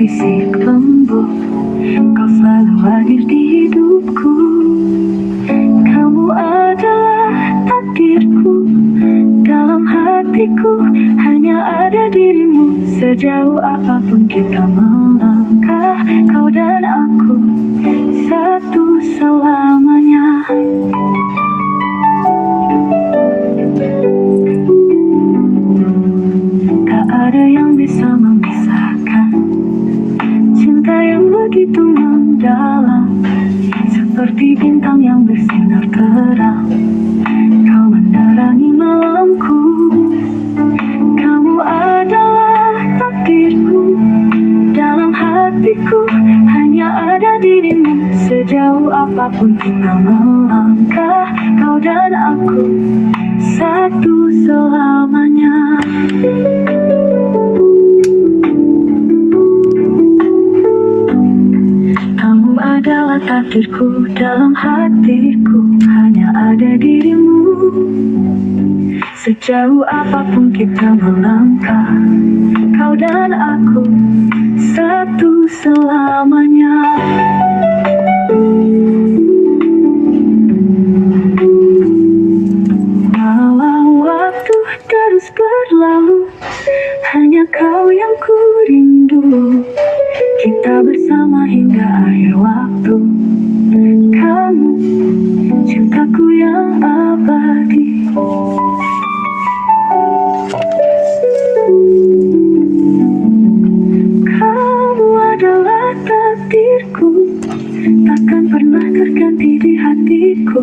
berbisik lembut. Kau selalu hadir di hidupku. Kamu adalah takdirku. Dalam hatiku hanya ada dirimu. Sejauh apapun kita melangkah, kau dan aku satu selamanya. Tak ada yang bisa memisahkan cinta yang begitu mendalam, seperti bintang yang bersinar terang. Kau menerangi malamku. Kamu adalah takdirku. Dalam hatiku hanya ada dirimu. Sejauh apapun kita melangkah, kau dan aku satu selamanya. Kamu adalah takdirku. Dalam hatiku hanya ada dirimu. Sejauh apapun kita melangkah, kau dan aku satu selamanya. Walau waktu terus berlalu, hanya kau yang ku rindu. Kita bersama hingga akhir waktu. Kamu cintaku yang abadi. Kamu adalah takdirku. Takkan pernah terganti di hatiku.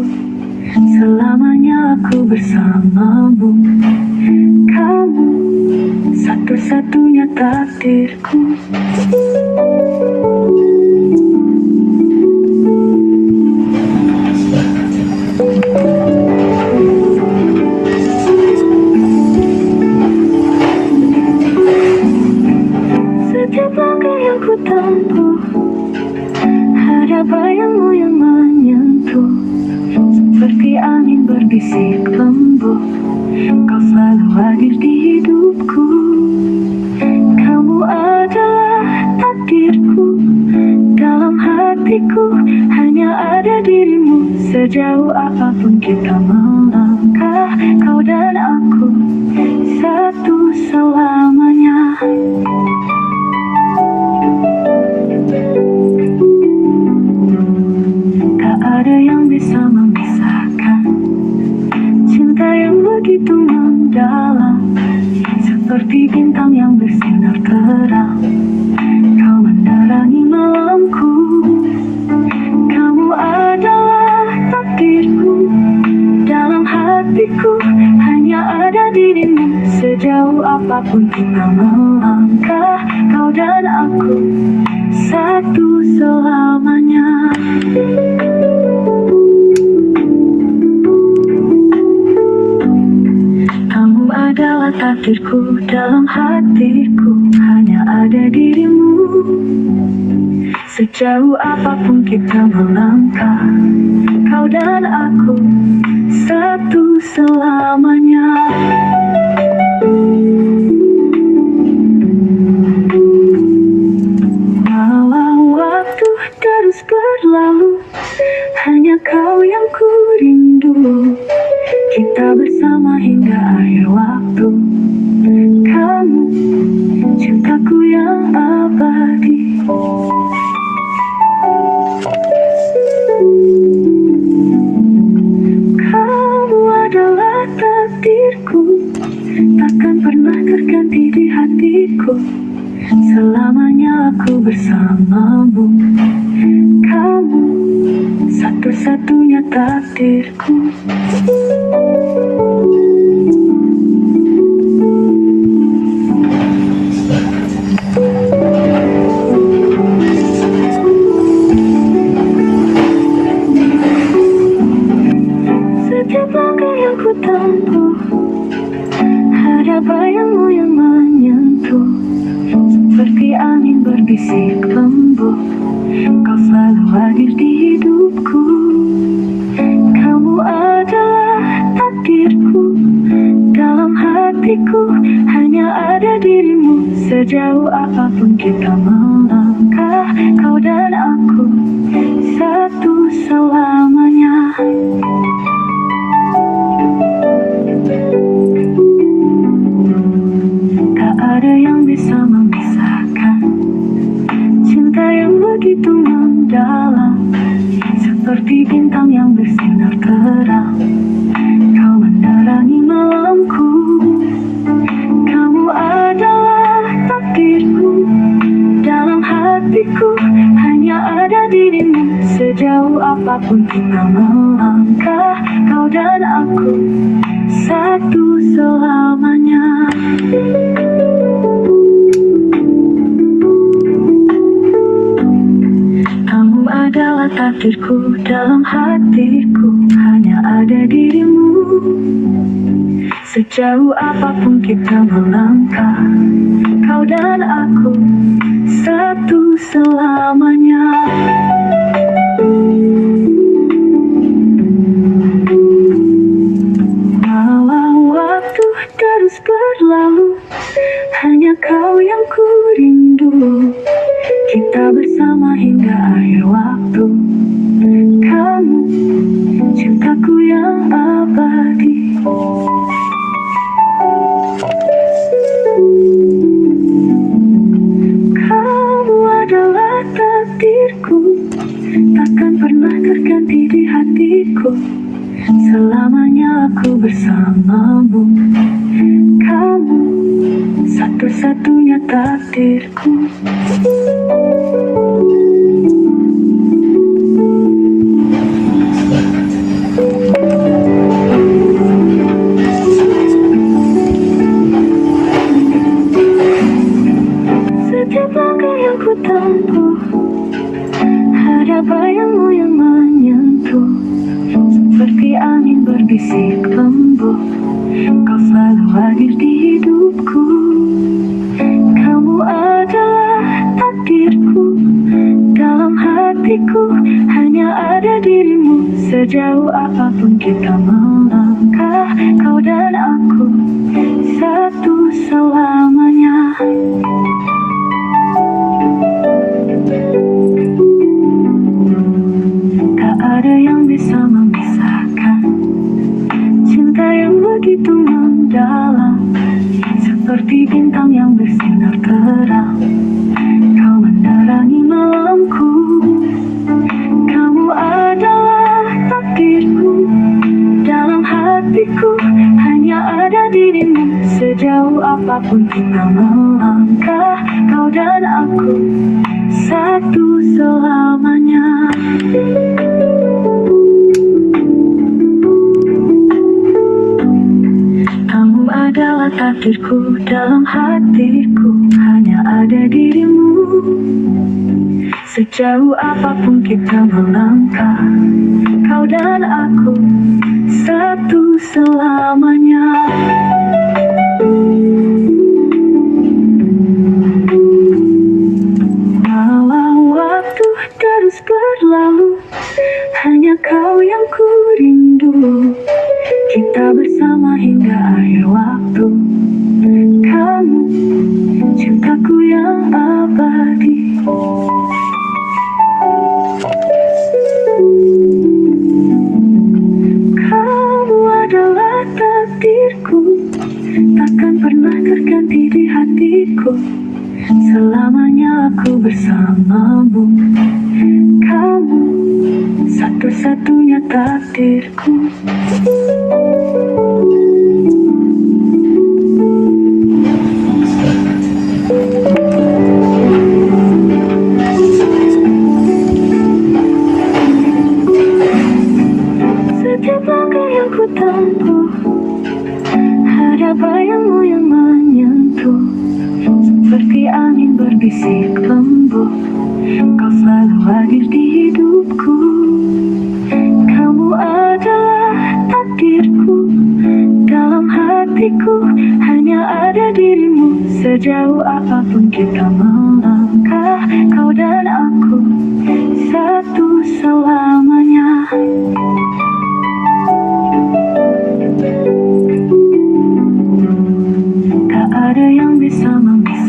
Selamanya aku bersamamu. Kamu satu-satunya takdirku. Setiap langkah yang ku tempuh, ada bayangmu yang menyentuh. Seperti angin berbisik lembut, kau selalu hadir di hidupku. Kamu adalah takdirku. Dalam hatiku hanya ada dirimu. Sejauh apapun kita melangkah, kau dan aku satu selamanya. Tak ada yang bisa memisahkan cinta yang begitu mendalam, seperti bintang yang bersinar terang. Kau menerangi malamku. Kamu adalah takdirku. Dalam hatiku hanya ada dirimu. Sejauh apapun kita melangkah, kau dan aku satu selamanya. Kamu adalah takdirku. Dalam hatiku hanya ada dirimu. Sejauh apapun kita melangkah, kau dan aku satu selamanya. Walau waktu terus berlalu, hanya kau yang ku rindu. Kita bersama hingga akhir waktu. Kamu cintaku yang abadi. Kamu adalah takdirku. Takkan pernah terganti di hatiku. Selamanya aku bersamamu. Kamu satu-satunya takdirku. Setiap langkah yang ku tempuh, ada bayangmu yang menyentuh. Seperti angin berbisik lembut, kau selalu hadir di hidupku. Kamu adalah takdirku. Dalam hatiku hanya ada dirimu. dirimu. Sejauh apapun kita melangkah, kau dan aku satu selamanya. Tak ada yang bisa memisahkan cinta yang begitu mendalam, seperti bintang yang bersinar terang. Kau menerangi malamku, kamu adalah takdirku. Dalam hatiku hanya ada dirimu. Sejauh apapun kita melangkah, kau dan aku satu selamanya. Kamu adalah takdirku, dalam hatiku hanya ada dirimu. Sejauh apapun kita melangkah, kau dan aku satu selamanya. Walau waktu terus berlalu, hanya kau yang ku rindu. Kita bersama hingga akhir waktu. Kamu cintaku yang abadi. Kamu adalah takdirku, takkan pernah terganti di hatiku. Selamanya aku bersamamu. Kamu satu-satunya takdirku. Setiap langkah yang ku tempuh, ada bayangmu yang menyentuh, seperti angin berbisik lembut. Kau selalu hadir di hidupku. Kamu adalah takdirku, dalam hatiku hanya ada dirimu. Sejauh apapun kita melangkah, kau dan aku satu selamanya. Tak ada yang bisa memisahkan cinta yang begitu mendalam, seperti bintang yang bersinar terang. Kau menerangi malamku, kamu adalah takdirku. Dalam hatiku hanya ada dirimu. Sejauh apapun kita melangkah, kau dan aku satu selamanya. Kamu adalah takdirku, dalam hatiku hanya ada dirimu. Sejauh apapun kita melangkah, kau dan aku satu selamanya. Walau waktu terus berlalu, hanya kau yang ku rindu. Kita bersama hingga akhir waktu. Kamu cintaku yang abadi. Kamu adalah takdirku, takkan pernah terganti di hatiku. Selamanya aku bersamamu. Kamu satu-satunya takdirku. Setiap langkah yang ku tempuh, ada bayangmu yang menyentuh, seperti angin berbisik lembut. Kau selalu hadir di hidupku. Kamu adalah takdirku, dalam hatiku hanya ada dirimu. Sejauh apapun kita melangkah, kau dan aku satu selamanya. Tak ada yang bisa memisahkan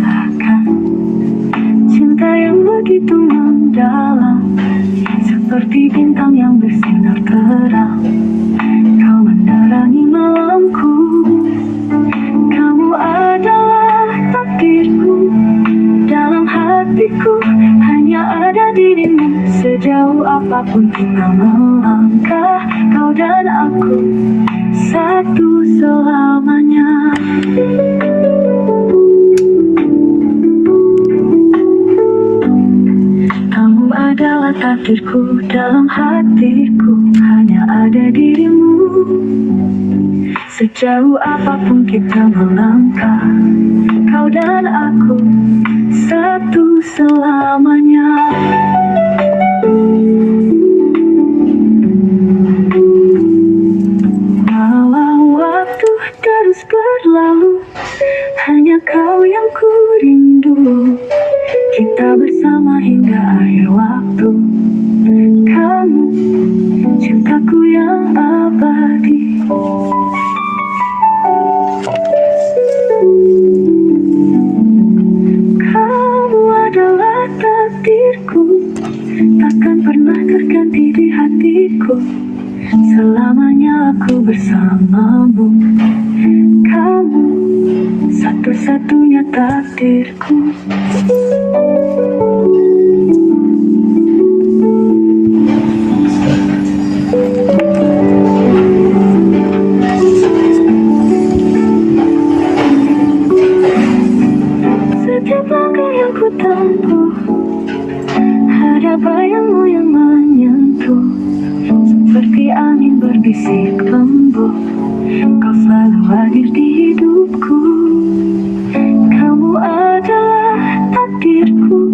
apapun tinggal melangkah. Kau dan aku satu selamanya. Kamu adalah takdirku, dalam hatiku hanya ada dirimu. Sejauh apapun kita melangkah, kau dan aku satu selamanya. Walau waktu terus berlalu, hanya kau yang ku rindu. Kita bersama hingga akhir waktu. Kamu cintaku yang abadi. Kamu adalah takdirku, takkan pernah terganti di hatiku. Selamanya aku bersamamu. Kamu satu-satunya takdirku. Setiap langkah yang ku tempuh, ada bayangmu yang menyentuh. Seperti angin berbisik lembut, kau selalu hadir di hidupku. Kamu adalah takdirku,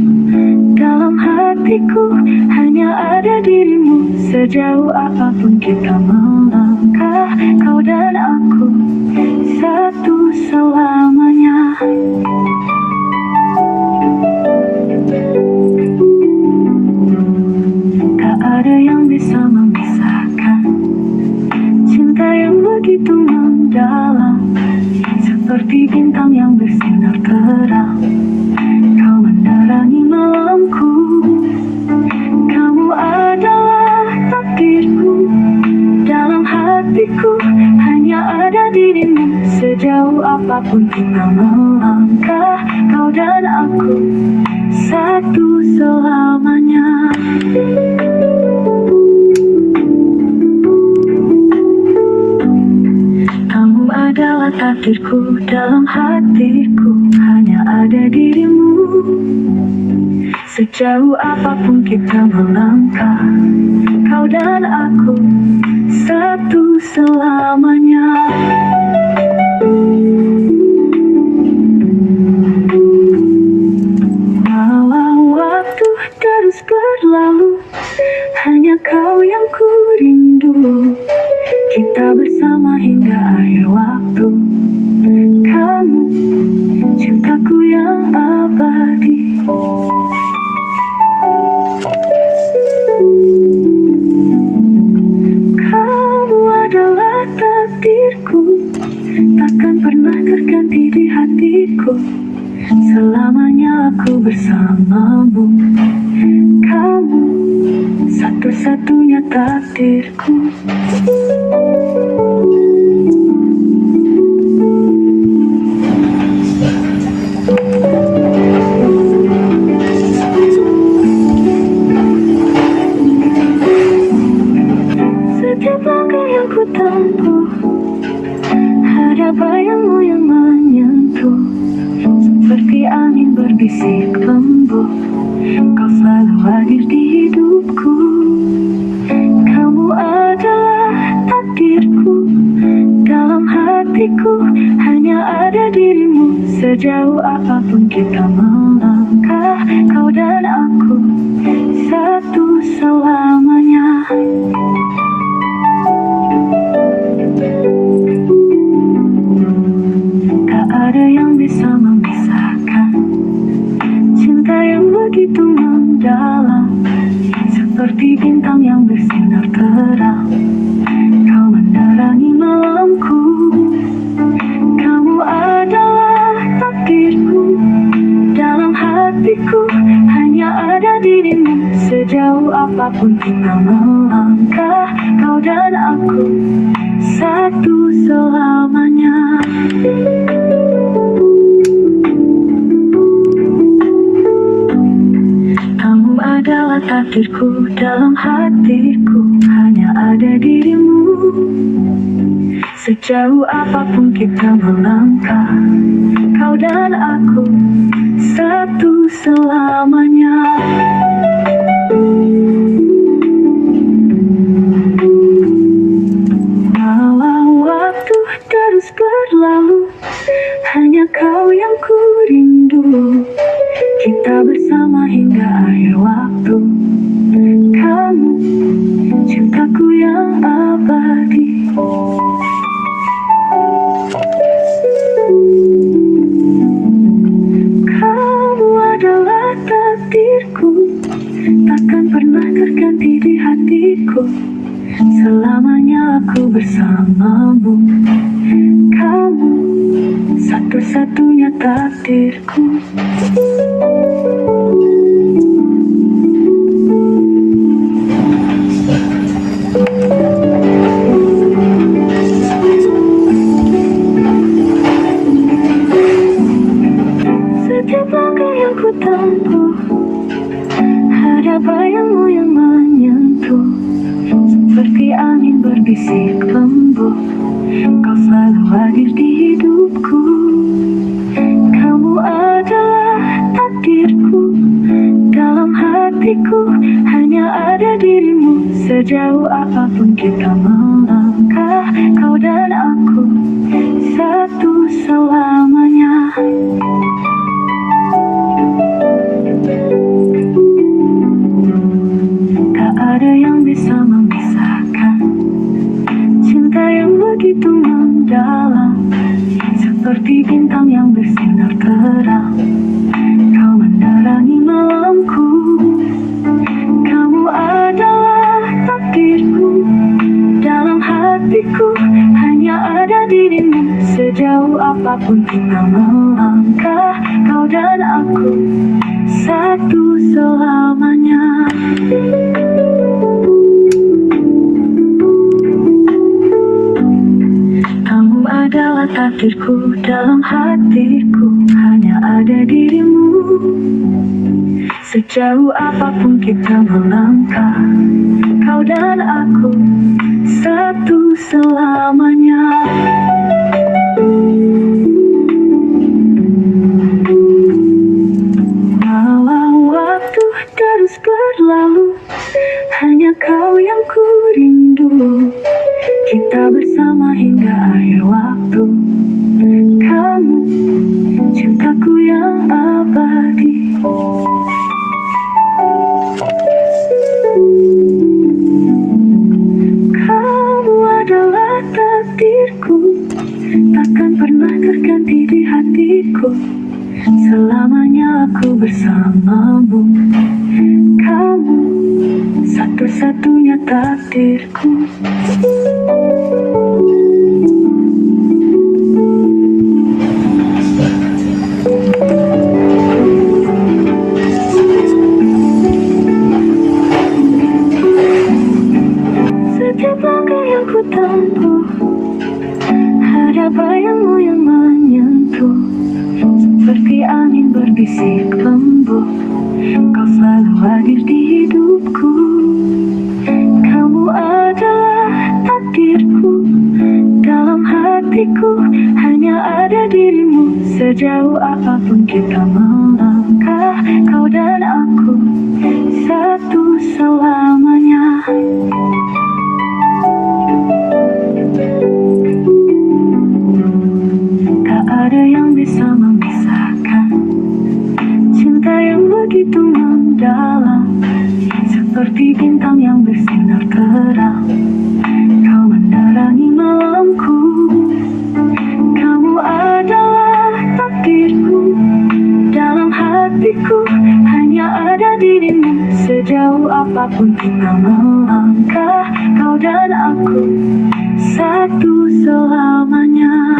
dalam hatiku hanya ada dirimu. Sejauh apapun kita melangkah, kau dan aku satu selamanya. Tak ada yang bisa memisahkan cinta yang begitu mendalam, seperti bintang yang bersinar terang. Kau menerangi malamku. Kamu adalah takdirku, dalam hatiku hanya ada dirimu. Sejauh apapun kita melangkah, kau dan aku satu selamanya. Kamu adalah takdirku, dalam hatiku hanya ada dirimu. Sejauh apapun kita melangkah, kau dan aku satu selamanya. Walau waktu terus berlalu, hanya kau yang ku rindu. Kita bersama hingga akhir waktu. Kamu cintaku yang abadi. Kamu adalah takdirku, takkan pernah terganti di hatiku. Selamanya aku bersamamu. Kamu satu-satunya takdirku. Setiap langkah yang ku tempuh, ada bayangmu yang menyentuh. Seperti angin berbisik lembut, kau selalu hadir di hidupku. Kamu adalah takdirku, dalam hatiku hanya ada dirimu. Sejauh apapun kita melangkah, kau dan aku satu selamanya. Tak ada yang bisa memisahkan cinta yang begitu mendalam, seperti bintang yang bersinar terang. Kau menerangi malamku. Kamu adalah takdirku, dalam hatiku hanya ada dirimu. Sejauh apapun kita melangkah, kau dan aku satu selamanya. Kamu adalah takdirku, takdirku dalam hatiku hanya ada dirimu. Sejauh apapun kita melangkah, kau dan aku satu selamanya. Walau waktu terus berlalu, hanya kau yang ku rindu. Kita bersama hingga akhir waktu. Kamu, cintaku yang abadi. Kamu adalah takdirku, takkan pernah terganti di hatiku. Selamanya aku bersamamu. Kamu satu-satunya takdirku. Setiap langkah yang ku tempuh, ada bayangmu yang menyentuh. Seperti angin berbisik lembut, kau selalu hadir di hidupku. Kamu adalah takdirku, dalam hatiku hanya ada dirimu. Sejauh apapun kita melangkah, kau dan aku satu selamanya. Tak ada yang bisa memisahkan cinta yang begitu mendalam, seperti bintang yang bersinar terang. Kau menerangi malamku. Kamu adalah takdirku, dalam hatiku hanya ada dirimu. Sejauh apapun kita melangkah, kau dan aku satu selamanya. Kamu adalah takdirku, dalam hatiku hanya ada dirimu. Sejauh apapun kita melangkah, kau dan aku satu selamanya. Walau waktu terus berlalu, hanya kau yang ku rindu. Kita bersama hingga akhir waktu. Kamu, cintaku yang abadi. Kamu adalah takdirku, takkan pernah terganti di hatiku. Selamanya aku bersamamu. Kamu satu-satunya takdirku. Setiap langkah yang ku tempuh, ada bayangmu yang menyentuh. Seperti angin berbisik lembut, kau selalu hadir di hidupku. Kamu adalah takdirku, dalam hatiku hanya ada dirimu. Sejauh apapun kita melangkah, kau dan aku satu selamanya. Tak ada yang bisa memisahkan cinta yang begitu mendalam, seperti bintang yang bersinar terang. Kau menerangi malamku. Kamu adalah takdirku, dalam hatiku hanya ada dirimu. Sejauh apapun kita melangkah, kau dan aku satu selamanya.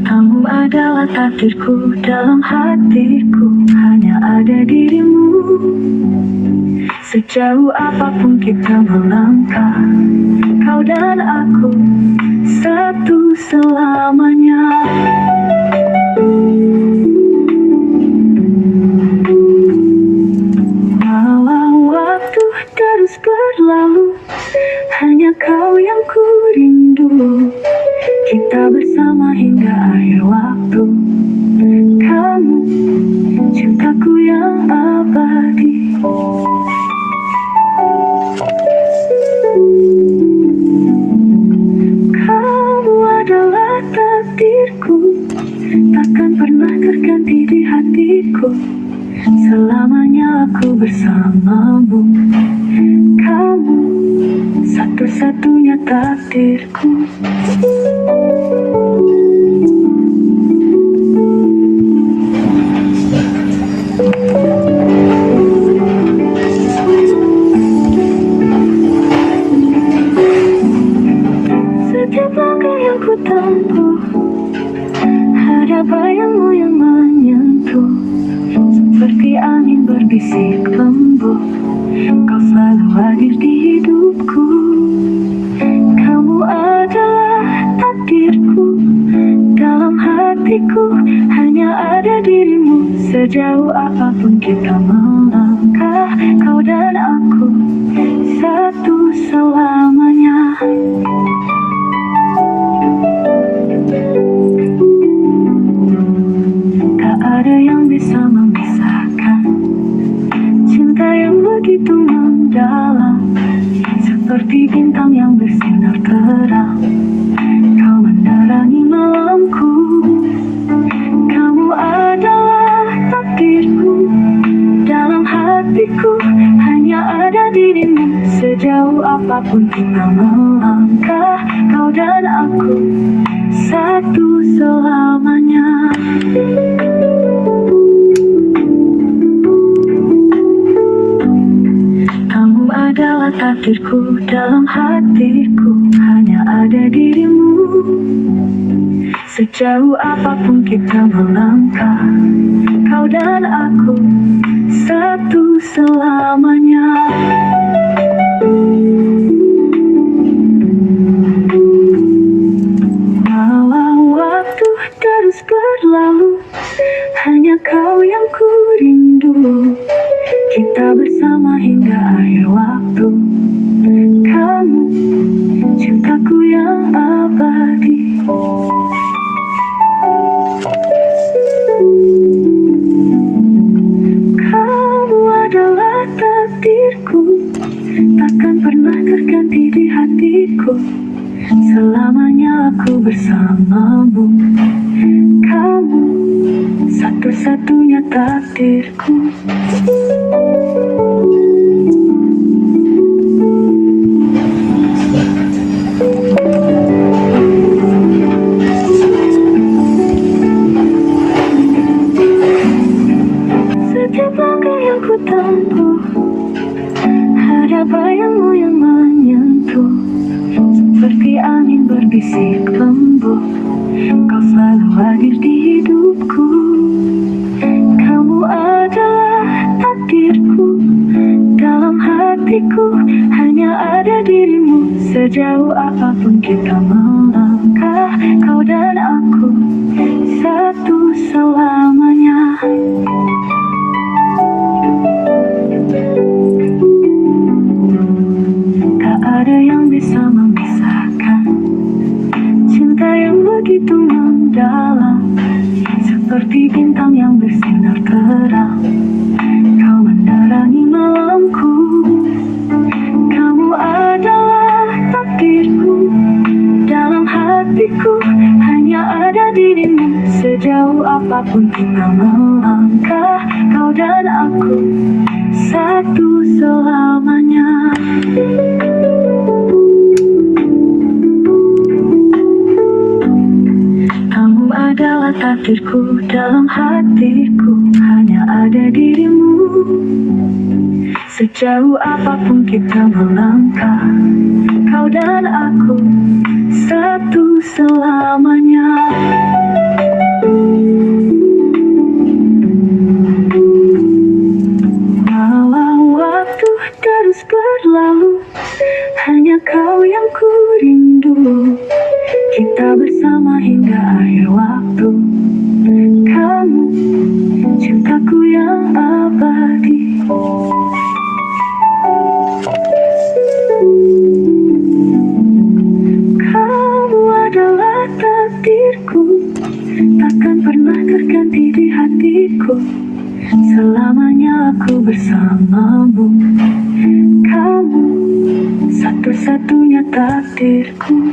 Kamu adalah takdirku, dalam hatiku hanya ada dirimu. Sejauh apapun kita melangkah, kau dan aku satu selamanya. hingga akhir waktu. Kamu, cintaku yang abadi. Kamu adalah takdirku, takkan pernah terganti di hatiku. Selamanya aku bersamamu. Kamu satu-satunya takdirku. Setiap langkah yang ku tempuh, ada bayangmu yang menyentuh. Seperti angin berbisik lembut, kau selalu hadir di hidupku. Kamu adalah takdirku, dalam hatiku hanya ada dirimu. Sejauh apapun kita melangkah, kau dan aku satu selamanya. Tak ada yang bisa memisahkan cinta yang begitu mendalam, seperti bintang yang bersinar terang. Kau menerangi malamku. Kamu adalah takdirku, dalam hatiku hanya ada dirimu. Sejauh apapun kita melangkah, kau dan aku satu selamanya. Kamu adalah takdirku, dalam hatiku hanya ada dirimu. Sejauh apapun kita melangkah, kau dan aku satu selamanya. Walau waktu terus berlalu, hanya kau yang ku rindu. Kita bersama hingga akhir waktu. Kamu, cintaku yang abadi. Kamu adalah takdirku, takkan pernah terganti di hatiku. Selamanya aku bersamamu. Kamu satu-satunya takdirku. Setiap langkah yang ku tempuh, ada bayangmu yang menyentuh. Seperti angin berbisik lembut, kau selalu hadir di hidupku. Kamu adalah takdirku, dalam hatiku hanya ada dirimu. Sejauh apapun kita melangkah, kau dan aku satu selamanya. Tak ada yang bisa memisahkan cinta yang begitu mendalam, seperti bintang yang bersinar terang. Kau menerangi malamku. Kamu adalah takdirku, dalam hatiku hanya ada dirimu. Sejauh apapun kita melangkah, kau dan aku satu selamanya. Kamu adalah takdirku, dalam hatiku hanya ada dirimu. Sejauh apapun kita melangkah, kau dan aku satu selamanya. Walau waktu terus berlalu, hanya kau yang ku rindu. Kita bersama hingga akhir waktu. Kamu, cintaku yang abadi. Kamu adalah takdirku, aku bersamamu. Kamu satu-satunya takdirku.